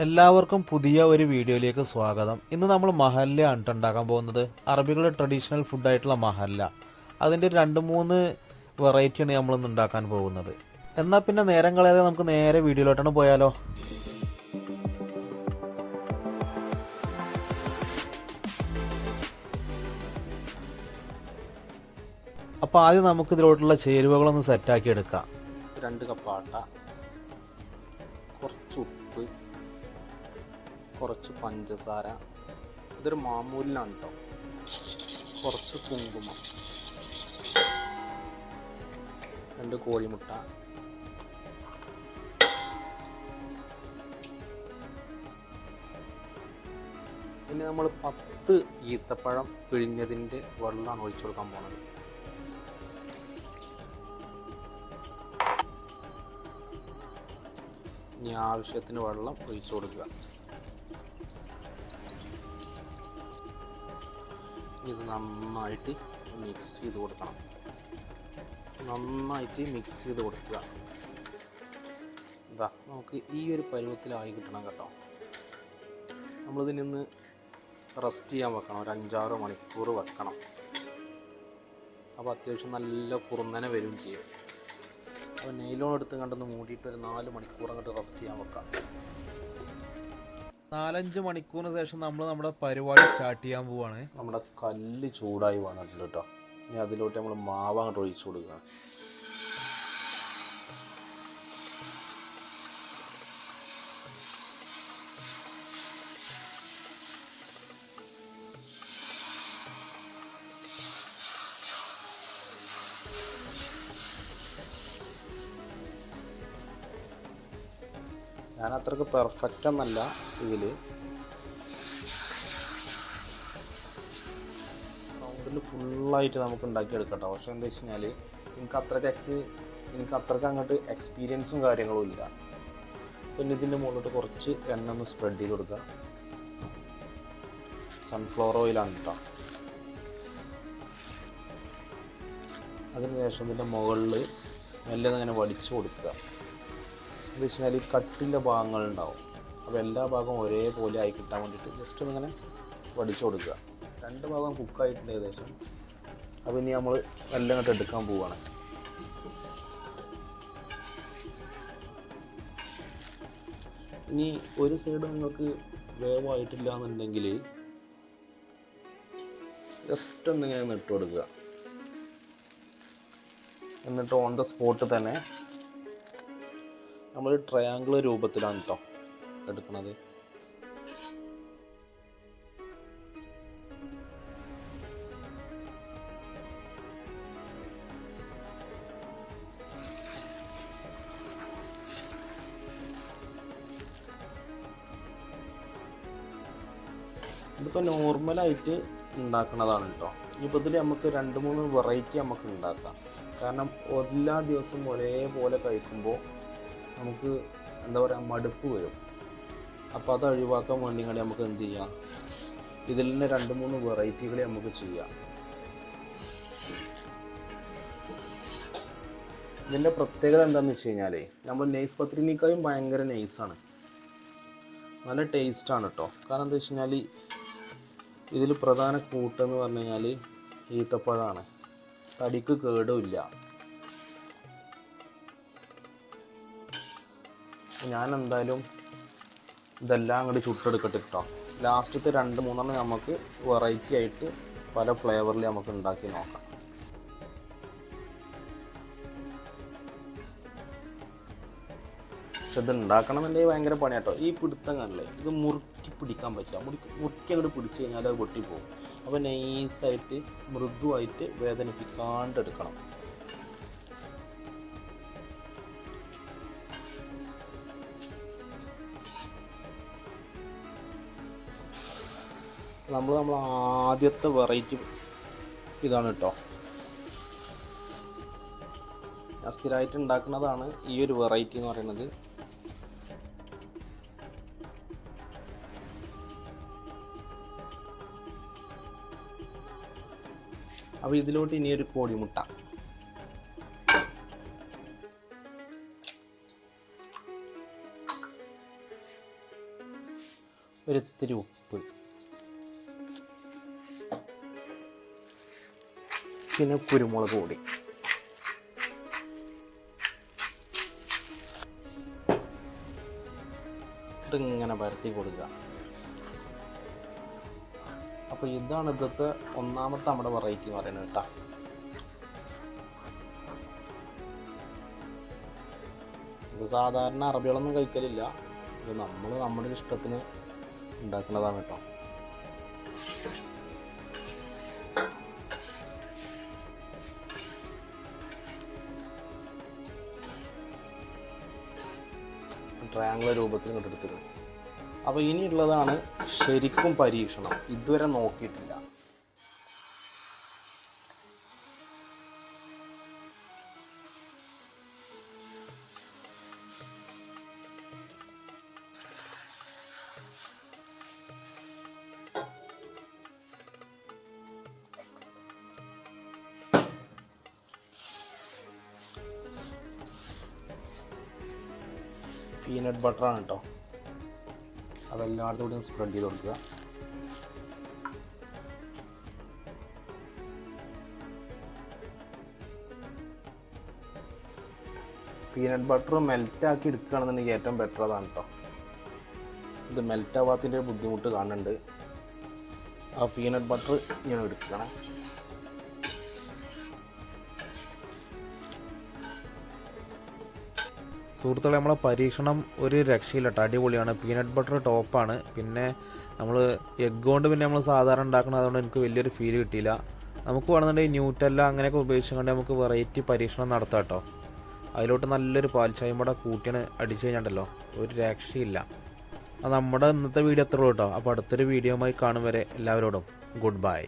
എല്ലാവർക്കും പുതിയ ഒരു വീഡിയോയിലേക്ക് സ്വാഗതം. ഇന്ന് നമ്മൾ മഹല്ലയാണ് ഉണ്ടാക്കാൻ പോകുന്നത്. അറബികളുടെ ട്രഡീഷണൽ ഫുഡായിട്ടുള്ള മഹല്ല. അതിൻ്റെ 2-3 വെറൈറ്റിയാണ് നമ്മളിന്ന് ഉണ്ടാക്കാൻ പോകുന്നത്. എന്നാൽ പിന്നെ നേരം കളയാതെ നമുക്ക് നേരെ വീഡിയോയിലോട്ടാണ് പോയാലോ. അപ്പോൾ ആദ്യം നമുക്ക് ഇതിലോട്ടുള്ള ചേരുവകളൊന്ന് സെറ്റാക്കി എടുക്കാം. 2 കപ്പ് ആട്ട, കുറച്ച് ഉപ്പ്, കുറച്ച് പഞ്ചസാര, ഇതൊരു മാമൂലിനാണ് കേട്ടോ, കുറച്ച് കുങ്കുമം, 2 കോഴിമുട്ട, ഇനി നമ്മൾ 10 ഈത്തപ്പഴം പിഴിഞ്ഞതിൻ്റെ വെള്ളമാണ് ഒഴിച്ചു കൊടുക്കാൻ പോകുന്നത്. ഇനി ആവശ്യത്തിന് വെള്ളം ഒഴിച്ചു കൊടുക്കുക. ഇത് നന്നായിട്ട് മിക്സ് ചെയ്ത് കൊടുക്കണം. ഇതാ നമുക്ക് ഈ ഒരു പരുവത്തിലായി കിട്ടണം കേട്ടോ. നമ്മളിതിൽ നിന്ന് റെസ്റ്റ് ചെയ്യാൻ വെക്കണം, ഒരു 5-6 മണിക്കൂർ വെക്കണം. അപ്പോൾ അത്യാവശ്യം നല്ല കുറുന്നനെ വരും ചെയ്യും. അപ്പോൾ നെയിലോൺ എടുത്ത് കണ്ടൊന്ന് മൂടിയിട്ട് ഒരു 4 മണിക്കൂർ അങ്ങോട്ട് റെസ്റ്റ് ചെയ്യാൻ വെക്കാം. 4-5 മണിക്കൂറിന് ശേഷം നമ്മൾ നമ്മുടെ പരിപാടി സ്റ്റാർട്ട് ചെയ്യാൻ പോവുകയാണ്. നമ്മുടെ കല്ല് ചൂടായി വന്നിട്ടുണ്ട് കേട്ടോ. ഇനി അതിലോട്ട് നമ്മൾ മാവ് അങ്ങോട്ട് ഒഴിച്ചു കൊടുക്കുകയാണ്. ഞാൻ അത്രയ്ക്ക് പെർഫെക്റ്റ് ഒന്നല്ല ഇതിൽ. റൗണ്ടിൽ ഫുള്ളായിട്ട് നമുക്ക് ഉണ്ടാക്കിയെടുക്കട്ടോ. പക്ഷെ എന്താ വെച്ച് കഴിഞ്ഞാൽ എനിക്ക് അത്രയ്ക്ക് അങ്ങോട്ട് എക്സ്പീരിയൻസും കാര്യങ്ങളും ഇല്ല. പിന്നെ ഇതിൻ്റെ മുകളിലോട്ട് കുറച്ച് എണ്ണ ഒന്ന് സ്പ്രെഡ് ചെയ്ത് കൊടുക്കുക. സൺഫ്ലവർ ഓയിലാണ് കേട്ടോ. അതിന് ശേഷം ഇതിൻ്റെ മുകളിൽ മെല്ലെ അങ്ങനെ വടിച്ചു കൊടുക്കുക. എന്ന് വെച്ച് കഴിഞ്ഞാൽ ഈ കട്ടിൻ്റെ ഭാഗങ്ങളുണ്ടാവും. അപ്പോൾ എല്ലാ ഭാഗവും ഒരേപോലെ ആയി കിട്ടാൻ വേണ്ടിയിട്ട് ജസ്റ്റ് ഒന്നിങ്ങനെ വടിച്ചു കൊടുക്കുക. 2 ഭാഗം കുക്കായിട്ടുണ്ട് ഏകദേശം. അപ്പോൾ ഇനി നമ്മൾ എല്ലാം ഇങ്ങോട്ട് എടുക്കാൻ പോവുകയാണ്. ഇനി ഒരു സൈഡ് നിങ്ങൾക്ക് വേവായിട്ടില്ല എന്നുണ്ടെങ്കിൽ ജസ്റ്റ് ഒന്നിങ്ങനെ ഇട്ട് കൊടുക്കുക. എന്നിട്ട് ഓൺ ദ സ്പോട്ട് തന്നെ നമ്മൾ ട്രയാങ്കിൾ രൂപത്തിലാണ് കേട്ടോ എടുക്കുന്നത്. ഇതിപ്പോൾ നോർമലായിട്ട് ഉണ്ടാക്കുന്നതാണ് കേട്ടോ. ഇനിയിപ്പോൾ ഇതിൽ നമുക്ക് 2-3 വെറൈറ്റി നമുക്ക് ഉണ്ടാക്കാം. കാരണം എല്ലാ ദിവസവും ഒരേപോലെ കഴിക്കുമ്പോൾ നമുക്ക് എന്താ പറയുക, മടുപ്പ് വരും. അപ്പോൾ അത് ഒഴിവാക്കാൻ വേണ്ടി കൂടി നമുക്ക് എന്ത് ചെയ്യാം, ഇതിൽ തന്നെ 2-3 വെറൈറ്റികൾ നമുക്ക് ചെയ്യാം. ഇതിൻ്റെ പ്രത്യേകത എന്താണെന്ന് വെച്ച് കഴിഞ്ഞാൽ നമ്മൾ നെയ്സ് പത്രിനേക്കാളും ഭയങ്കര നൈസാണ്, നല്ല ടേസ്റ്റാണ് കേട്ടോ. കാരണം എന്താ വെച്ച് കഴിഞ്ഞാൽ ഇതിൽ പ്രധാന കൂട്ടെന്ന് പറഞ്ഞു കഴിഞ്ഞാൽ ഈത്തപ്പഴമാണ്. തടിക്ക് കേടുമില്ല. ഞാൻ എന്തായാലും ഇതെല്ലാം അങ്ങോട്ട് ചുട്ടെടുക്കട്ടെ കേട്ടോ. ലാസ്റ്റത്തെ 2-3 നമുക്ക് വെറൈറ്റി ആയിട്ട് പല ഫ്ലേവറിൽ നമുക്ക് ഉണ്ടാക്കി നോക്കാം. പക്ഷെ ഇത് ഉണ്ടാക്കണമെന്നുണ്ടെങ്കിൽ ഭയങ്കര പണിയാണ് കേട്ടോ. ഈ പിടുത്തം കാണില്ലേ, ഇത് മുറുക്കി പിടിക്കാൻ പറ്റില്ല. മുറുക്കി അങ്ങോട്ട് പിടിച്ച് കഴിഞ്ഞാൽ അത് പൊട്ടിപ്പോകും. അപ്പോൾ നൈസായിട്ട് മൃദുവായിട്ട് വേദനിപ്പിക്കാണ്ടെടുക്കണം. നമ്മൾ ആദ്യത്തെ വെറൈറ്റി ഇതാണ് കേട്ടോ. ഞാൻ സ്ഥിരമായിട്ട് ഉണ്ടാക്കുന്നതാണ് ഈ ഒരു വെറൈറ്റി എന്ന് പറയുന്നത്. അപ്പോൾ ഇതിലോട്ട് ഇനിയൊരു കോഴിമുട്ട, ഒരിത്തിരി ഉപ്പ്, പിന്നെ കുരുമുളക് പൊടി. ഇങ്ങനെ പരത്തി കൊടുക്കുക. അപ്പോൾ ഇതാണ് ഇന്നത്തെ ഒന്നാമത്തെ നമ്മുടെ വെറൈറ്റി എന്ന് പറയുന്നത് കേട്ടോ. ഇത് സാധാരണ അറബികളൊന്നും കഴിക്കലില്ല. ഇത് നമ്മൾ നമ്മുടെ ഇഷ്ടത്തിന് ഉണ്ടാക്കുന്നതാണ് കേട്ടോ. ട്രയാങ്കിൾ രൂപത്തിൽ ഇങ്ങോട്ടെടുത്തിരുന്നു. അപ്പോൾ ഇനിയുള്ളതാണ് ശരിക്കും പരീക്ഷണം. ഇതുവരെ നോക്കിയിട്ടില്ല. പീനട്ട് ബട്ടറാണ് കേട്ടോ. അതെല്ലായിടത്തും കൂടി സ്പ്രെഡ് ചെയ്ത് കൊടുക്കുക. പീനട്ട് ബട്ടർ മെൽറ്റാക്കി എടുക്കുകയാണെന്നുണ്ടെങ്കിൽ ഏറ്റവും ബെറ്റർ അതാണ് കേട്ടോ. ഇത് മെൽറ്റാവാത്തതിൻ്റെ ബുദ്ധിമുട്ട് കാണുന്നുണ്ട്. ആ പീനട്ട് ബട്ടർ ഇങ്ങനെ എടുക്കണം. സുഹൃത്തുക്കളെ, നമ്മളെ പരീക്ഷണം ഒരു രക്ഷയില്ല കേട്ടോ. അടിപൊളിയാണ്. പീനട്ട് ബട്ടർ ടോപ്പാണ്. പിന്നെ നമ്മൾ എഗ്ഗ് കൊണ്ട് പിന്നെ നമ്മൾ സാധാരണ ഉണ്ടാക്കുന്നത്, അതുകൊണ്ട് എനിക്ക് വലിയൊരു ഫീൽ കിട്ടിയില്ല. നമുക്ക് വേണമെന്നുണ്ടെങ്കിൽ ന്യൂട്ടെല്ല അങ്ങനെയൊക്കെ ഉപയോഗിച്ചുകൊണ്ട് നമുക്ക് വെറൈറ്റി പരീക്ഷണം നടത്താം കേട്ടോ. അതിലോട്ട് നല്ലൊരു പാൽച്ചായം കൂടെ കൂട്ടിയാണ് അടിച്ചു കഴിഞ്ഞിട്ടുണ്ടല്ലോ, ഒരു രക്ഷയില്ല. അത് നമ്മുടെ ഇന്നത്തെ വീഡിയോ അത്രയുള്ളൂ കേട്ടോ. അപ്പോൾ അടുത്തൊരു വീഡിയോയുമായി കാണും വരെ എല്ലാവരോടും ഗുഡ് ബൈ.